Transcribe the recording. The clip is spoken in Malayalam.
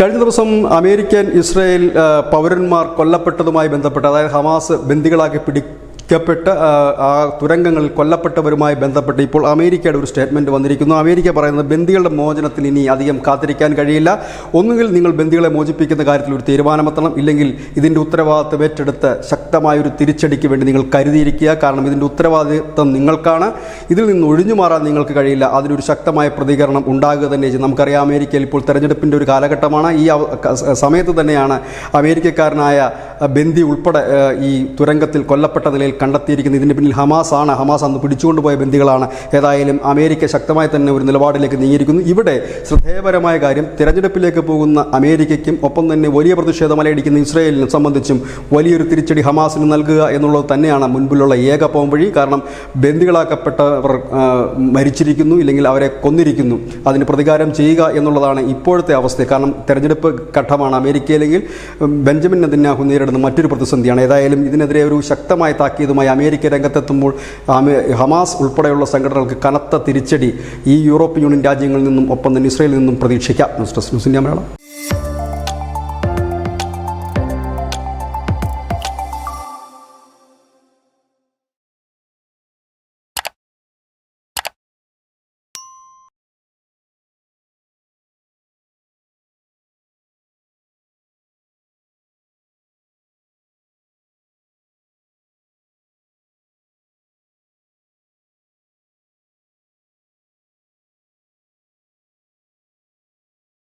കഴിഞ്ഞ ദിവസം അമേരിക്കൻ ഇസ്രായേൽ പൗരന്മാർ കൊല്ലപ്പെട്ടതുമായി ബന്ധപ്പെട്ട്, അതായത് ഹമാസ് ബന്ദികളാക്കി പിടിക്കപ്പെട്ട ആ തുരങ്കങ്ങളിൽ കൊല്ലപ്പെട്ടവരുമായി ബന്ധപ്പെട്ട് ഇപ്പോൾ അമേരിക്കയുടെ ഒരു സ്റ്റേറ്റ്മെൻറ്റ് വന്നിരിക്കുന്നു. അമേരിക്ക പറയുന്നത് ബന്ദികളുടെ മോചനത്തിൽ ഇനി അധികം കാത്തിരിക്കാൻ കഴിയില്ല. ഒന്നുകിൽ നിങ്ങൾ ബന്ദികളെ മോചിപ്പിക്കുന്ന കാര്യത്തിൽ ഒരു തീരുമാനമെത്തണം, ഇല്ലെങ്കിൽ ഇതിൻ്റെ ഉത്തരവാദിത്വം ഏറ്റെടുത്ത് ശക്തമായൊരു തിരിച്ചടിക്ക് വേണ്ടി നിങ്ങൾ കരുതിയിരിക്കുക. കാരണം ഇതിൻ്റെ ഉത്തരവാദിത്വം നിങ്ങൾക്കാണ്. ഇതിൽ നിന്ന് ഒഴിഞ്ഞു മാറാൻ നിങ്ങൾക്ക് കഴിയില്ല. അതിനൊരു ശക്തമായ പ്രതികരണം ഉണ്ടാകുക തന്നെ ചെയ്യും. നമുക്കറിയാം, അമേരിക്കയിൽ ഇപ്പോൾ തെരഞ്ഞെടുപ്പിൻ്റെ ഒരു കാലഘട്ടമാണ്. ഈ സമയത്ത് തന്നെയാണ് അമേരിക്കക്കാരനായ ബന്ദി ഉൾപ്പെടെ ഈ തുരങ്കത്തിൽ കൊല്ലപ്പെട്ട നിലയിൽ കണ്ടെത്തിയിരിക്കുന്നത്. ഇതിന് പിന്നിൽ ഹമാസ് ആണ്. ഹമാസ് അന്ന് പിടിച്ചുകൊണ്ടുപോയ ബന്ദികളാണ്. ഏതായാലും അമേരിക്ക ശക്തമായി തന്നെ ഒരു നിലപാടിലേക്ക് നീങ്ങിയിരിക്കുന്നു. ഇവിടെ ശ്രദ്ധേയപരമായ കാര്യം, തിരഞ്ഞെടുപ്പിലേക്ക് പോകുന്ന അമേരിക്കയ്ക്കും ഒപ്പം തന്നെ വലിയ പ്രതിഷേധം അലയടിക്കുന്ന ഇസ്രായേലിനെ സംബന്ധിച്ചും വലിയൊരു തിരിച്ചടി ഹമാസിന് നൽകുക എന്നുള്ളത് തന്നെയാണ് മുൻപിലുള്ള ഏക പോംവഴി. കാരണം ബന്ദികളാക്കപ്പെട്ടവർ മരിച്ചിരിക്കുന്നു, ഇല്ലെങ്കിൽ അവരെ കൊന്നിരിക്കുന്നു. അതിന് പ്രതികാരം ചെയ്യുക എന്നുള്ളതാണ് ഇപ്പോഴത്തെ അവസ്ഥ. കാരണം തെരഞ്ഞെടുപ്പ് ഘട്ടമാണ് അമേരിക്കയിലെങ്കിൽ ബെഞ്ചമിൻ നെതന്യാഹു നേരിടുന്ന മറ്റൊരു പ്രതിസന്ധിയാണ്. ഏതായാലും ഇതിനെതിരെ ഒരു ശക്തമായ താക്കീതുമായി അമേരിക്ക രംഗത്തെത്തുമ്പോൾ ഹമാസ് ഉൾപ്പെടെയുള്ള സംഘടനകൾക്ക് കനത്ത തിരിച്ചടി ഈ യൂറോപ്യൻ യൂണിയൻ രാജ്യങ്ങളിൽ നിന്നും ഒപ്പം തന്നെ ഇസ്രായേലിൽ നിന്നും പ്രതീക്ഷിക്കാം. News desk news India Malayalam.